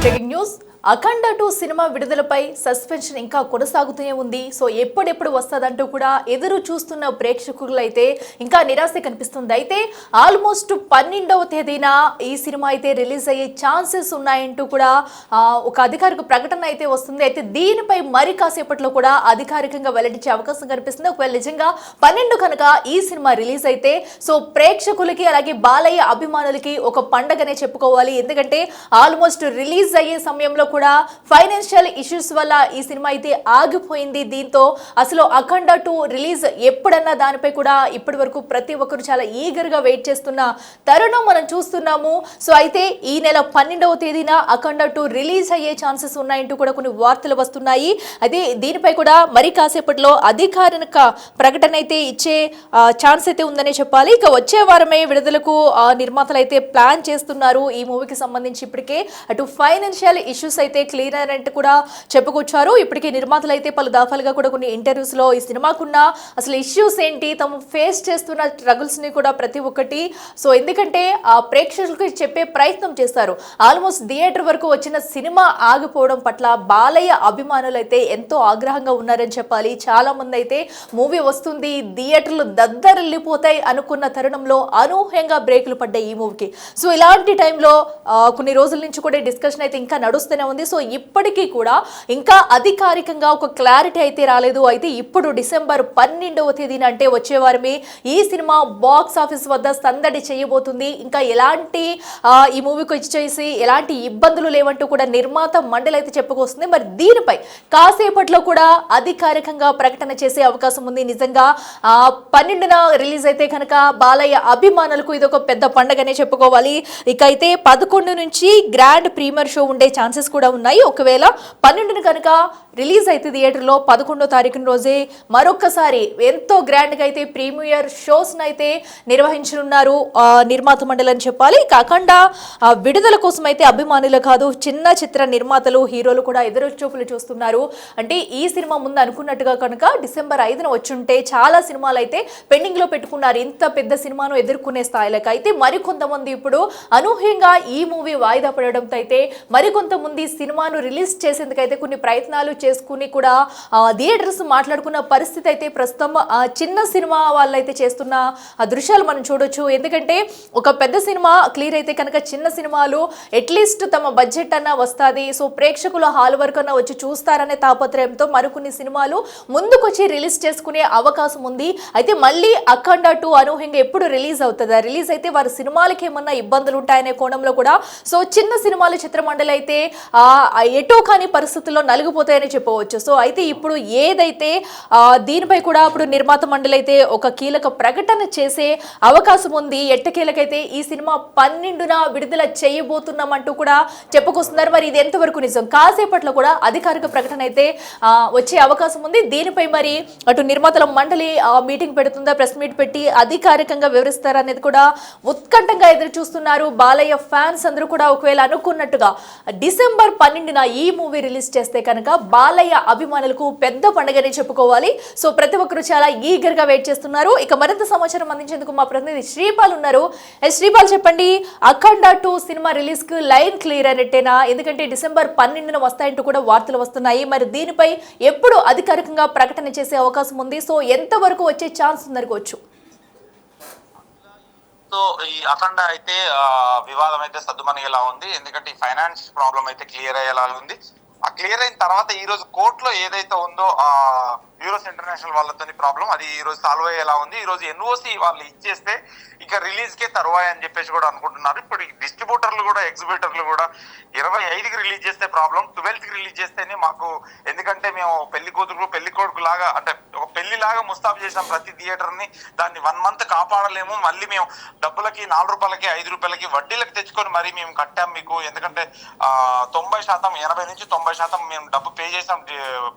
Breaking news అఖండ 2 cinema విడుదలపై suspension ఇంకా కొనసాగుతూనే ఉంది. సో ఎప్పుడెప్పుడు వస్తదంటూ కూడా ఎదురు చూస్తున్న ప్రేక్షకులైతే ఇంకా నిరాశ కనిపిస్తుంది. అయితే ఆల్మోస్ట్ 12వ తేదీన ఈ సినిమా అయితే రిలీజ్ అయ్యే ఛాన్సెస్ ఉన్నాయంటూ కూడా ఒక అధికారిక ప్రకటన అయితే వస్తుంది. అయితే దీనిపై మరి కాసేపట్లో కూడా అధికారికంగా వెల్లడించే అవకాశం కనిపిస్తుంది. ఒకవేళ నిజంగా 12 కనుక ఈ సినిమా రిలీజ్ అయితే సో ప్రేక్షకులకి అలాగే బాలయ్య అభిమానులకి ఒక పండగనే చెప్పుకోవాలి. ఎందుకంటే ఆల్మోస్ట్ రిలీజ్ అయ్యే సమయంలో కూడా ఫైనాన్షియల్ ఇష్యూస్ వల్ల ఈ సినిమా అయితే ఆగిపోయింది. దీంతో అసలు అఖండ 2 రిలీజ్ ఎప్పుడన్నా దానిపై కూడా ఇప్పటి వరకు ప్రతి ఒక్కరు చాలా ఈగర్ గా వెయిట్ చేస్తున్న తరుణం మనం చూస్తున్నాము. సో అయితే ఈ నెల 12వ తేదీన అఖండ 2 రిలీజ్ అయ్యే ఛాన్సెస్ ఉన్నాయంటూ కూడా కొన్ని వార్తలు వస్తున్నాయి. అయితే దీనిపై కూడా మరి కాసేపట్లో అధికారిక ప్రకటన అయితే ఇచ్చే ఛాన్స్ అయితే ఉందనే చెప్పాలి. ఇక వచ్చే వారమే విడుదలకు నిర్మాతలు అయితే ప్లాన్ చేస్తున్నారు. ఈ మూవీకి సంబంధించి ఇప్పటికే అటు ఫైనాన్షియల్ ఇష్యూస్ అయితే క్లియర్ అయినట్టు కూడా చెప్పుకొచ్చారు. ఇప్పటికే నిర్మాతలు అయితే పలు దఫాలుగా కూడా కొన్ని ఇంటర్వ్యూస్ లో ఈ సినిమాకున్న అసలు ఇష్యూస్ ఏంటి, తాము ఫేస్ చేస్తున్న స్ట్రగుల్స్ ని కూడా ప్రతి ఒక్కటి సో ఎందుకంటే ఆ ప్రేక్షకులకు చెప్పే ప్రయత్నం చేస్తారు. ఆల్మోస్ట్ థియేటర్ వరకు వచ్చిన సినిమా ఆగిపోవడం పట్ల బాలయ్య అభిమానులు అయితే ఎంతో ఆగ్రహంగా ఉన్నారని చెప్పాలి. చాలా మంది అయితే మూవీ వస్తుంది, థియేటర్లు దద్దరిల్లిపోతాయి అనుకున్న తరుణంలో అనూహ్యంగా బ్రేకులు పడ్డాయి ఈ మూవీకి. సో ఇలాంటి టైంలో కొన్ని రోజుల నుంచి కూడా డిస్కషన్ అయితే ఇంకా నడుస్తూనే ఉంది. సో ఇప్పటికీ కూడా ఇంకా అధికారికంగా ఒక క్లారిటీ అయితే రాలేదు. అయితే ఇప్పుడు డిసెంబర్ 12వ తేదీన అంటే వచ్చే వారమే ఈ సినిమా బాక్స్ ఆఫీస్ వద్ద సందడి చేయబోతుంది. ఇంకా ఎలాంటి ఈ మూవీకి వచ్చేసి ఎలాంటి ఇబ్బందులు లేవంటూ కూడా నిర్మాత మండలి అయితే చెప్పుకొస్తుంది. మరి దీనిపై కాసేపట్లో కూడా అధికారికంగా ప్రకటన చేసే అవకాశం ఉంది. నిజంగా 12న రిలీజ్ అయితే కనుక బాలయ్య అభిమానులకు ఇది ఒక పెద్ద పండగనే చెప్పుకోవాలి. ఇక అయితే 11 నుంచి గ్రాండ్ ప్రీమియర్ షో ఉండే ఛాన్సెస్ కూడా ఉన్నాయి. ఒకవేళ 12న కనుక రిలీజ్ అయితే థియేటర్లో 11వ తారీఖున రోజే మరొకసారి ఎంతో గ్రాండ్ గా అయితే ప్రీమియర్ షోస్ అయితే నిర్వహించనున్నారు నిర్మాత మండలి అని చెప్పాలి. అఖండ విడుదల కోసం అయితే అభిమానులు కాదు, చిన్న చిత్ర నిర్మాతలు హీరోలు కూడా ఎదురు చూపులు చూస్తున్నారు. అంటే ఈ సినిమా ముందు అనుకున్నట్టుగా కనుక డిసెంబర్ 5న వచ్చుంటే చాలా సినిమాలు అయితే పెండింగ్ లో పెట్టుకున్నారు. ఇంత పెద్ద సినిమాను ఎదుర్కొనే స్థాయిలకు అయితే మరికొంతమంది ఇప్పుడు అనూహ్యంగా ఈ మూవీ వాయిదా పడడంతో అయితే మరికొంతమంది సినిమాను రిలీజ్ చేసేందుకైతే కొన్ని ప్రయత్నాలు చేసుకుని కూడా థియేటర్స్ మాట్లాడుకున్న పరిస్థితి అయితే ప్రస్తుతం చిన్న సినిమా వాళ్ళైతే చేస్తున్న దృశ్యాలు మనం చూడొచ్చు. ఎందుకంటే ఒక పెద్ద సినిమా క్లియర్ అయితే కనుక చిన్న సినిమాలు అట్లీస్ట్ తమ బడ్జెట్ అన్నా వస్తుంది, సో ప్రేక్షకుల హాల్ వరకు అన్నా వచ్చి చూస్తారనే తాపత్రయంతో మరికొన్ని సినిమాలు ముందుకొచ్చి రిలీజ్ చేసుకునే అవకాశం ఉంది. అయితే మళ్ళీ అఖండ 2 అనూహ్యంగా ఎప్పుడు రిలీజ్ అవుతుందా, రిలీజ్ అయితే వారి సినిమాలకి ఏమన్నా ఇబ్బందులు ఉంటాయనే కోణంలో కూడా సో చిన్న సినిమాలు చిత్రమండలి అయితే ఎటో కాని పరిస్థితుల్లో నలిగిపోతాయని చెప్పవచ్చు. సో అయితే ఇప్పుడు ఏదైతే దీనిపై కూడా ఇప్పుడు నిర్మాత మండలి అయితే ఒక కీలక ప్రకటన చేసే అవకాశం ఉంది. ఎట్టకేలకైతే ఈ సినిమా 12న విడుదల చేయబోతున్నామంటూ కూడా చెప్పుకొస్తున్నారు. మరి ఇది ఎంతవరకు నిజం, కాసేపట్లో కూడా అధికారిక ప్రకటన అయితే వచ్చే అవకాశం ఉంది. దీనిపై మరి అటు నిర్మాతల మండలి మీటింగ్ పెడుతుందా, ప్రెస్ మీట్ పెట్టి అధికారికంగా వివరిస్తారా అనేది కూడా ఉత్కంఠంగా ఎదురు చూస్తున్నారు బాలయ్య ఫ్యాన్స్ అందరూ కూడా. ఒకవేళ అనుకున్నట్టుగా డిసెంబర్ 12న ఈ మూవీ రిలీజ్ చేస్తే కనుక బాలయ్య అభిమానులకు పెద్ద పండుగనే చెప్పుకోవాలి. సో ప్రతి ఒక్కరు చాలా ఈగర్ గా వెయిట్ చేస్తున్నారు. ఇక మరింత సమాచారం అందించేందుకు మా ప్రతినిధి శ్రీపాల్ ఉన్నారు. శ్రీపాల్ చెప్పండి, అఖండ 2 సినిమా రిలీజ్ కు లైన్ క్లియర్ అయినట్టేనా? ఎందుకంటే డిసెంబర్ 12న వస్తాయంటూ కూడా వార్తలు వస్తున్నాయి. మరి దీనిపై ఎప్పుడు అధికారికంగా ప్రకటన చేసే అవకాశం ఉంది? సో ఎంత వరకు వచ్చే ఛాన్స్ ఉందనుకోవచ్చు? సో ఈ అఖండ అయితే వివాదం అయితే సద్దుమణిగేలా ఉంది. ఎందుకంటే ఈ ఫైనాన్స్ ప్రాబ్లం అయితే క్లియర్ అయ్యేలా ఉంది. ఆ క్లియర్ అయిన తర్వాత ఈ రోజు కోర్టులో ఏదైతే ఉందో యూరోస్ ఇంటర్నేషనల్ వాళ్ళతో ప్రాబ్లం అది ఈ రోజు సాల్వ్ అయ్యేలా ఉంది. ఈ రోజు ఎన్ఓసి వాళ్ళు ఇచ్చేస్తే ఇక రిలీజ్ కే తరువాయి అని చెప్పేసి కూడా అనుకుంటున్నారు. ఇప్పుడు డిస్ట్రిబ్యూటర్లు కూడా ఎగ్జిబిటర్లు కూడా 25కి రిలీజ్ చేస్తే ప్రాబ్లం, 12కి రిలీజ్ చేస్తేనే మాకు, ఎందుకంటే మేము పెళ్లి కూతురు పెళ్లి కొడుకు లాగా అంటే ఒక పెళ్లి లాగా ముస్తాబు చేసాం ప్రతి థియేటర్ ని, దాన్ని 1 మంత్ కాపాడలేము. మళ్ళీ మేము డబ్బులకి 4 రూపాయలకి 5 రూపాయలకి వడ్డీలకు తెచ్చుకొని మరీ మేము కట్టాం మీకు. ఎందుకంటే 90% 80 నుంచి 90% మేము డబ్బు పే చేసాం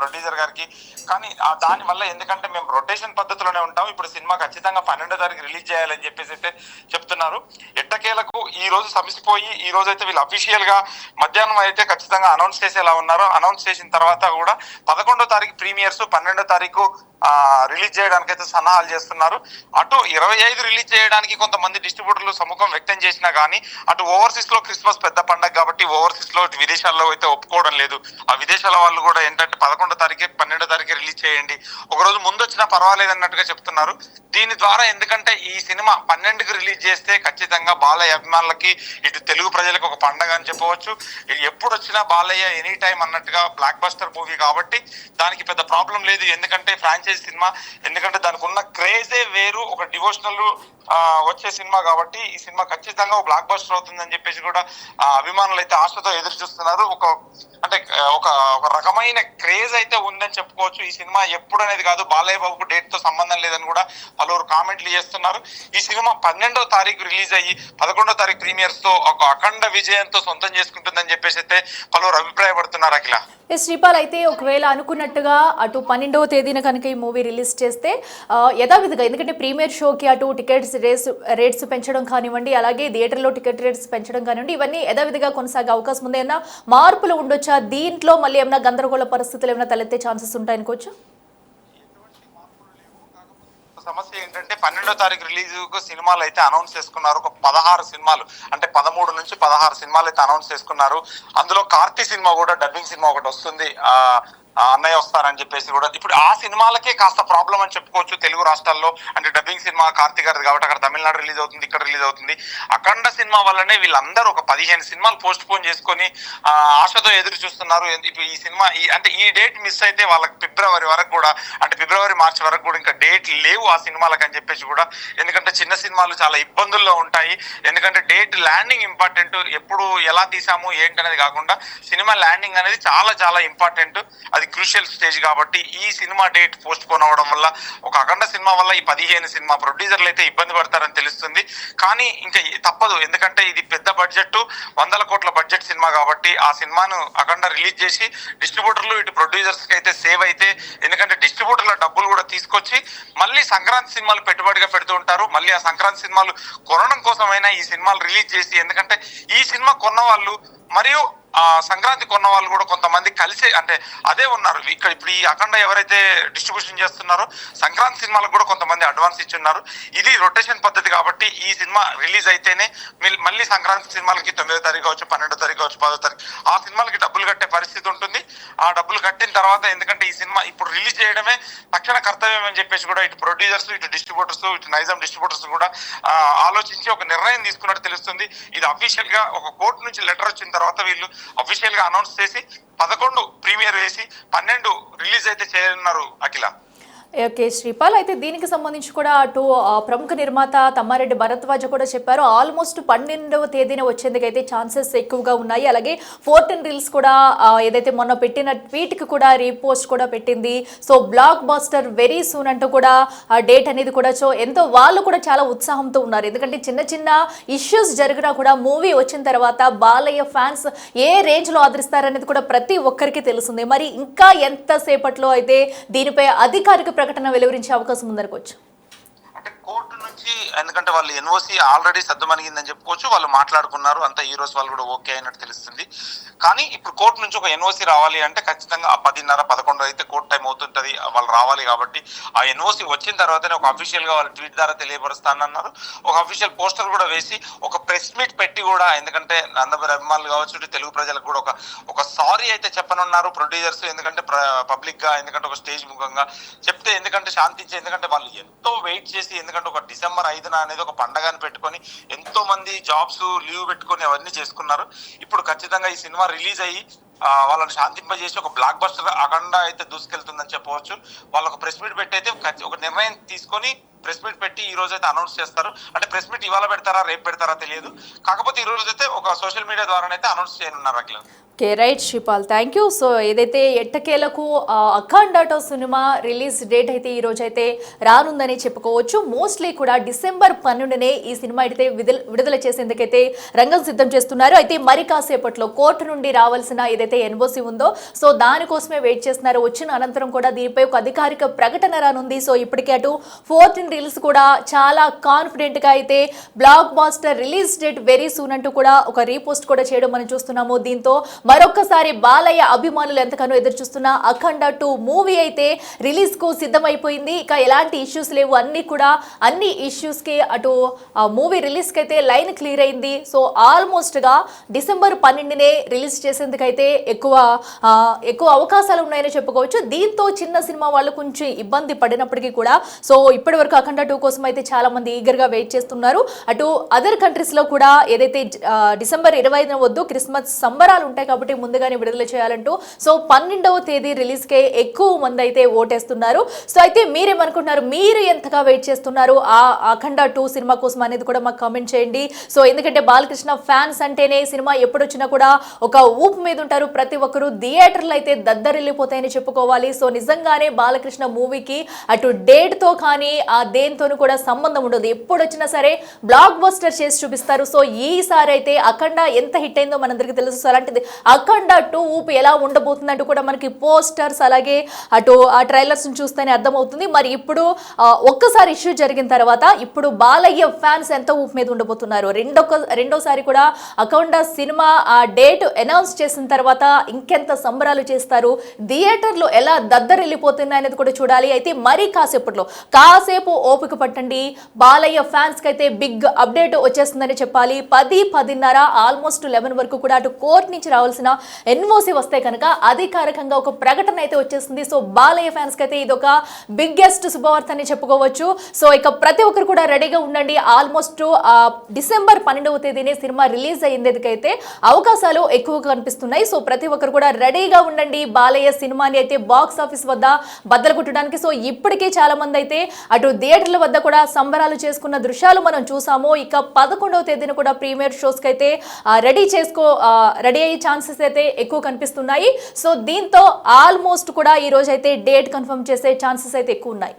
ప్రొడ్యూసర్ గారికి. కానీ ఆ దాని వల్ల ఎందుకంటే మేము రొటేషన్ పద్ధతిలోనే ఉంటాం. ఇప్పుడు సినిమా ఖచ్చితంగా 12వ తారీఖు రిలీజ్ చేయాలని చెప్పేసి అయితే చెప్తున్నారు. ఎట్టకేలకు ఈ రోజు సమసిపోయి ఈ రోజు అయితే వీళ్ళు అఫీషియల్ గా మధ్యాహ్నం అయితే ఖచ్చితంగా అనౌన్స్ చేసేలా ఉన్నారు. అనౌన్స్ చేసిన తర్వాత కూడా 11వ తారీఖు ప్రీమియర్స్, 12వ తారీఖు రిలీజ్ చేయడానికి అయితే సన్నాహాలు చేస్తున్నారు. అటు 25 రిలీజ్ చేయడానికి కొంతమంది డిస్ట్రిబ్యూటర్లు సముఖం వ్యక్తం చేసినా కానీ అటు ఓవర్సీస్ లో క్రిస్మస్ పెద్ద పండగ కాబట్టి ఓవర్సీస్ లో విదేశాల్లో అయితే ఒప్పుకోవడం లేదు. ఆ విదేశాల వాళ్ళు కూడా ఏంటంటే 11వ తారీఖు 12వ తారీఖు రిలీజ్ చేయండి, ఒక రోజు ముందు వచ్చినా పర్వాలేదు అన్నట్టుగా చెప్తున్నారు. దీని ద్వారా ఎందుకంటే ఈ సినిమా 12కి రిలీజ్ చేస్తే ఖచ్చితంగా బాలయ్య అభిమానులకి ఇటు తెలుగు ప్రజలకు ఒక పండగ అని చెప్పవచ్చు. ఎప్పుడు వచ్చినా బాలయ్య ఎనీ టైం అన్నట్టుగా బ్లాక్ బస్టర్ మూవీ కాబట్టి దానికి పెద్ద ప్రాబ్లం లేదు. ఎందుకంటే ఫ్రాంచైజ్ సినిమా, ఎందుకంటే దానికి ఉన్న క్రేజే వేరు, ఒక డివోషనల్ వచ్చే సినిమా కాబట్టి ఈ సినిమా ఖచ్చితంగా ఒక బ్లాక్ బస్టర్ అవుతుందని చెప్పేసి కూడా అభిమానులు అయితే ఆశతో ఎదురు చూస్తున్నారు. ఒక రకమైన క్రేజ్ అయితే ఉందని చెప్పుకోవచ్చు. ఈ సినిమా ఎప్పుడు అనేది కాదు, బాలయ్య బాబుకు డేట్ తో సంబంధం లేదని కూడా పలువురు కామెంట్లు చేస్తున్నారు. ఈ సినిమా 12వ తారీఖు రిలీజ్ అయ్యి 11వ తారీఖు ప్రీమియర్స్ తో ఒక అఖండ విజయంతో సొంతం చేసుకుంటుందని చెప్పేసి అయితే పలువురు అభిప్రాయపడుతున్నారు. అఖిల, శ్రీపాల్ అయితే ఒకవేళ అనుకున్నట్టుగా అటు 12వ తేదీన కనుక ఈ మూవీ రిలీజ్ చేస్తే యథావిధిగా, ఎందుకంటే ప్రీమియర్ షోకి అటు టికెట్స్ రేట్స్ పెంచడం కానివ్వండి, అలాగే థియేటర్లో టికెట్ రేట్స్ పెంచడం కానివ్వండి, ఇవన్నీ యథావిధిగా కొనసాగే అవకాశం ఉంది. ఏమైనా మార్పులు ఉండొచ్చా? దీంట్లో మళ్ళీ ఏమైనా గందరగోళ పరిస్థితులు ఏమైనా తలెత్తే ఛాన్సెస్ ఉంటాయనుకోవచ్చు? సమస్య ఏంటంటే 12వ తారీఖు రిలీజ్ కు సినిమాలు అయితే అనౌన్స్ చేసుకున్నారు. ఒక 16 సినిమాలు, అంటే 13 నుంచి 16 సినిమాలు అయితే అనౌన్స్ చేసుకున్నారు. అందులో కార్తీ సినిమా కూడా డబ్బింగ్ సినిమా ఒకటి వస్తుంది, అన్నయ్య వస్తారని చెప్పేసి కూడా. ఇప్పుడు ఆ సినిమాలకే కాస్త ప్రాబ్లం అని చెప్పుకోవచ్చు తెలుగు రాష్ట్రాల్లో. అంటే డబ్బింగ్ సినిమా కార్తీ గారిది కాబట్టి అక్కడ తమిళనాడు రిలీజ్ అవుతుంది, ఇక్కడ రిలీజ్ అవుతుంది. అఖండ సినిమా వల్లనే వీళ్ళందరూ ఒక 15 సినిమాలు పోస్ట్ పోన్ చేసుకొని ఆశతో ఎదురు చూస్తున్నారు. ఇప్పుడు ఈ సినిమా అంటే ఈ డేట్ మిస్ అయితే వాళ్ళకి ఫిబ్రవరి వరకు కూడా, అంటే ఫిబ్రవరి మార్చి వరకు కూడా ఇంకా డేట్ లేవు ఆ సినిమాలకు అని చెప్పేసి కూడా. ఎందుకంటే చిన్న సినిమాలు చాలా ఇబ్బందుల్లో ఉంటాయి. ఎందుకంటే డేట్ ల్యాండింగ్ ఇంపార్టెంట్. ఎప్పుడు ఎలా తీసాము ఏంటనేది కాకుండా సినిమా ల్యాండింగ్ అనేది చాలా చాలా ఇంపార్టెంట్. అది క్రూషియల్ స్టేజ్ కాబట్టి ఈ సినిమా డేట్ పోస్ట్ పోన్ అవ్వడం వల్ల, ఒక అఖండ సినిమా వల్ల ఈ 15 సినిమా ప్రొడ్యూసర్లు అయితే ఇబ్బంది పడతారని తెలుస్తుంది. కానీ ఇంకా తప్పదు, ఎందుకంటే ఇది పెద్ద బడ్జెట్, 100 కోట్ల బడ్జెట్ సినిమా కాబట్టి ఆ సినిమాను అఖండ రిలీజ్ చేసి డిస్ట్రిబ్యూటర్లు ఇటు ప్రొడ్యూసర్స్ కి అయితే సేవ్ అయితే, ఎందుకంటే డిస్ట్రిబ్యూటర్ల డబ్బులు కూడా తీసుకొచ్చి మళ్ళీ సంక్రాంతి సినిమాలు పెట్టుబడిగా పెడుతూ ఉంటారు. మళ్ళీ ఆ సంక్రాంతి సినిమాలు కొనడం కోసమైనా ఈ సినిమాలు రిలీజ్ చేసి, ఎందుకంటే ఈ సినిమా కొన్న వాళ్ళు మరియు సంక్రాంతి కొన్న వాళ్ళు కూడా కొంతమంది కలిసి, అంటే అదే ఉన్నారు ఇక్కడ. ఇప్పుడు ఈ అఖండ ఎవరైతే డిస్ట్రిబ్యూషన్ చేస్తున్నారో సంక్రాంతి సినిమాలకు కూడా కొంతమంది అడ్వాన్స్ ఇచ్చున్నారు. ఇది రొటేషన్ పద్ధతి కాబట్టి ఈ సినిమా రిలీజ్ అయితేనే మళ్ళీ సంక్రాంతి సినిమాలకి 9వ తారీఖు కావచ్చు, 12వ తారీఖు కావచ్చు, 10వ తారీఖు ఆ సినిమాలకి డబ్బులు కట్టే పరిస్థితి ఉంటుంది. ఆ డబ్బులు కట్టిన తర్వాత, ఎందుకంటే ఈ సినిమా ఇప్పుడు రిలీజ్ చేయడమే తక్షణ కర్తవ్యం అని చెప్పేసి కూడా ఇటు ప్రొడ్యూసర్స్, ఇటు డిస్ట్రిబ్యూటర్స్, ఇటు నైజాం డిస్ట్రిబ్యూటర్స్ కూడా ఆలోచించి ఒక నిర్ణయం తీసుకున్నట్టు తెలుస్తుంది. ఇది అఫీషియల్ గా ఒక కోర్టు నుంచి లెటర్ వచ్చిన తర్వాత వీళ్ళు అఫీషియల్ గా అనౌన్స్ చేసి 11 ప్రీమియర్ వేసి 12 రిలీజ్ అయితే చేయనున్నారు. అఖిల, ఓకే శ్రీపాల్, అయితే దీనికి సంబంధించి కూడా అటు ప్రముఖ నిర్మాత తమ్మారెడ్డి భరద్వాజ కూడా చెప్పారు, ఆల్మోస్ట్ 12వ తేదీన వచ్చేందుకైతే ఛాన్సెస్ ఎక్కువగా ఉన్నాయి. అలాగే 14 రీల్స్ కూడా ఏదైతే మొన్న పెట్టిన ట్వీట్కి కూడా రీపోస్ట్ కూడా పెట్టింది. So blockbuster very soon అంటూ కూడా డేట్ అనేది కూడా, సో ఎంతో వాళ్ళు కూడా చాలా ఉత్సాహంతో ఉన్నారు. ఎందుకంటే చిన్న చిన్న ఇష్యూస్ జరిగినా కూడా మూవీ వచ్చిన తర్వాత బాలయ్య ఫ్యాన్స్ ఏ రేంజ్లో ఆదరిస్తారనేది కూడా ప్రతి ఒక్కరికి తెలుస్తుంది. మరి ఇంకా ఎంతసేపట్లో అయితే దీనిపై అధికారిక ప్రకటన వెలువరించే అవకాశం ఉందనుకోవచ్చు? అంటే కోర్టు నుంచి, ఎందుకంటే వాళ్ళు ఎన్ఓసి ఆల్రెడీ సద్దుమణిగిందని చెప్పుకోవచ్చు. వాళ్ళు మాట్లాడుకున్నారు, అంతా ఈ రోజు వాళ్ళు కూడా ఓకే అయినట్టు తెలుస్తుంది. కానీ ఇప్పుడు కోర్టు నుంచి ఒక ఎన్ఓసి రావాలి అంటే ఖచ్చితంగా 10:30, 11 అయితే కోర్టు టైం అవుతుంటది, వాళ్ళు రావాలి. కాబట్టి ఆ ఎన్ఓసి వచ్చిన తర్వాతనే ఒక అఫీషియల్ గా వాళ్ళు ట్వీట్ ద్వారా తెలియపరుస్తానన్నారు. ఒక అఫీషియల్ పోస్టర్ కూడా వేసి ఒక ప్రెస్ మీట్ పెట్టి కూడా, ఎందుకంటే నందమూరి అభిమానులు కావచ్చు, తెలుగు ప్రజలకు కూడా ఒక సారీ అయితే చెప్పనున్నారు ప్రొడ్యూసర్స్. ఎందుకంటే పబ్లిక్ గా, ఎందుకంటే ఒక స్టేజ్ ముఖంగా చెప్తే, ఎందుకంటే శాంతించి, ఎందుకంటే వాళ్ళు ఎంతో వెయిట్ చేసి, ఎందుకంటే ఒక డిసెంబర్ 5న అనేది ఒక పండగని పెట్టుకొని ఎంతో మంది జాబ్స్ లీవ్ పెట్టుకొని అవన్నీ చేసుకున్నారు. ఇప్పుడు ఖచ్చితంగా ఈ సినిమా రిలీజ్ అయ్యి వాళ్ళని శాంతింపజేసి ఒక బ్లాక్ బస్టర్ అఖండ అయితే దూసుకెళ్తుందని చెప్పవచ్చు. వాళ్ళు ఒక ప్రెస్ మీట్ పెట్టి అయితే ఒక నిర్ణయం తీసుకొని ప్రెస్ మీట్ పెట్టి ఈ రోజు అయితే అనౌన్స్ చేస్తారు. అంటే ప్రెస్ మీట్ ఇవాళ పెడతారా రేపు పెడతారా తెలియదు. కాకపోతే ఈ రోజు అయితే ఒక సోషల్ మీడియా ద్వారానైతే అనౌన్స్ చేయనున్నారు. Akhila, okay right Sripal, thank you. So ఏదైతే ఎట్టకేలకు అఖండ టూ సినిమా రిలీజ్ డేట్ అయితే ఈ రోజు అయితే రానుందని చెప్పుకోవచ్చు. మోస్ట్లీ కూడా డిసెంబర్ 12నే ఈ సినిమా అయితే విడుదల చేసేందుకైతే రంగం సిద్ధం చేస్తున్నారు. అయితే మరి కాసేపట్లో కోర్టు నుండి రావాల్సిన ఏదైతే ఎన్ఓసి ఉందో సో దానికోసమే వెయిట్ చేస్తున్నారు. వచ్చిన అనంతరం కూడా దీనిపై ఒక అధికారిక ప్రకటన రానుంది. సో ఇప్పటికే అటు 14 రీల్స్ కూడా చాలా కాన్ఫిడెంట్ గా అయితే blockbuster release date very soon అంటూ కూడా ఒక రీపోస్ట్ కూడా చేయడం మనం చూస్తున్నాము. దీంతో మరొక్కసారి బాలయ్య అభిమానులు ఎంతగానో ఎదురు చూస్తున్న అఖండ 2 మూవీ అయితే రిలీజ్ కు సిద్ధమైపోయింది. ఇక ఎలాంటి ఇష్యూస్ లేవు, అన్ని ఇష్యూస్ కి అటు మూవీ రిలీజ్ కి అయితే లైన్ క్లియర్ అయింది. సో ఆల్మోస్ట్ గా డిసెంబర్ 12నే రిలీజ్ చేసేందుకైతే ఎక్కువ అవకాశాలు ఉన్నాయని చెప్పుకోవచ్చు. దీంతో చిన్న సినిమా వాళ్ళు కొంచెం ఇబ్బంది పడినప్పటికీ కూడా సో ఇప్పటి వరకు అఖండ 2 కోసం అయితే చాలా మంది ఈగర్ గా వెయిట్ చేస్తున్నారు. అటు అదర్ కంట్రీస్ లో కూడా ఏదైతే డిసెంబర్ 25న వద్దు క్రిస్మస్ సంబరాలు ఉంటాయి కాబట్టి ముందుగానే విడుదల చేయాలంటూ సో 12వ తేదీ రిలీజ్ కే ఎక్కువ మంది అయితే ఓటేస్తున్నారు. సో అయితే మీరేమనుకుంటున్నారు, మీరు ఎంతగా వెయిట్ చేస్తున్నారు ఆ అఖండ 2 సినిమా కోసం అనేది కూడా మాకు కామెంట్ చేయండి. సో ఎందుకంటే బాలకృష్ణ ఫ్యాన్స్ అంటేనే సినిమా ఎప్పుడు వచ్చినా కూడా ఒక ఊపు మీద ఉంటారు. ప్రతి ఒక్కరు థియేటర్లు అయితే దద్దరిల్లిపోతాయని చెప్పుకోవాలి. సో నిజంగానే బాలకృష్ణ మూవీకి అటు డేట్ తో కానీ ఆ దేనితోనూ కూడా సంబంధం ఉండదు. ఎప్పుడు వచ్చినా సరే బ్లాక్ బస్టర్ చేసి చూపిస్తారు. సో ఈసారి అయితే అఖండ ఎంత హిట్ అయిందో మనందరికీ తెలుసు. అలాంటిది అఖండ 2 ఊపు ఎలా ఉండబోతుందంటూ కూడా మనకి పోస్టర్స్ అలాగే అటు ఆ ట్రైలర్స్ చూస్తేనే అర్థమవుతుంది. మరి ఇప్పుడు ఒక్కసారి ఇష్యూ జరిగిన తర్వాత ఇప్పుడు బాలయ్య ఫ్యాన్స్ ఎంత ఊపు మీద ఉండబోతున్నారు. రెండోసారి కూడా అఖండ సినిమా ఆ డేట్ అనౌన్స్ చేసిన తర్వాత ఇంకెంత సంబరాలు చేస్తారు, థియేటర్లు ఎలా దద్దరిల్లిపోతున్నాయి అనేది కూడా చూడాలి. అయితే మరీ కాసేపు ఓపిక పట్టండి. బాలయ్య ఫ్యాన్స్ కి అయితే బిగ్ అప్డేట్ వచ్చేస్తుందని చెప్పాలి. 10-10:30 ఆల్మోస్ట్ 11 వరకు కూడా అటు కోర్టు నుంచి రావాల్సిన ఎన్ఓసి వస్తే కనుక అధికారికంగా ఒక ప్రకటన అయితే వచ్చేస్తుంది. సో బాలయ్య ఫ్యాన్స్ కి అయితే ఇది ఒక బిగ్గెస్ట్ శుభవార్త అని చెప్పుకోవచ్చు. సో ఇక ప్రతి ఒక్కరు కూడా రెడీగా ఉండండి. ఆల్మోస్ట్ డిసెంబర్ 12వ తేదీనే సినిమా రిలీజ్ అయ్యేందుకైతే అవకాశాలు ఎక్కువగా కనిపిస్తున్నాయి. సో ప్రతి ఒక్కరు కూడా రెడీగా ఉండండి బాలయ్య సినిమాని అయితే బాక్స్ ఆఫీస్ వద్ద బద్దలు కొట్టడానికి. సో ఇప్పటికే చాలా మంది అయితే అటు థియేటర్ల వద్ద కూడా సంబరాలు చేసుకున్న దృశ్యాలు మనం చూసాము. ఇక 11వ తేదీన కూడా ప్రీమియర్ షోస్ కి అయితే రెడీ అయ్యే ఛాన్సెస్ అయితే ఎక్కువ కనిపిస్తున్నాయి. సో దీంతో ఆల్మోస్ట్ కూడా ఈ రోజు అయితే డేట్ కన్ఫర్మ్ చేసే ఛాన్సెస్ అయితే ఎక్కువ ఉన్నాయి.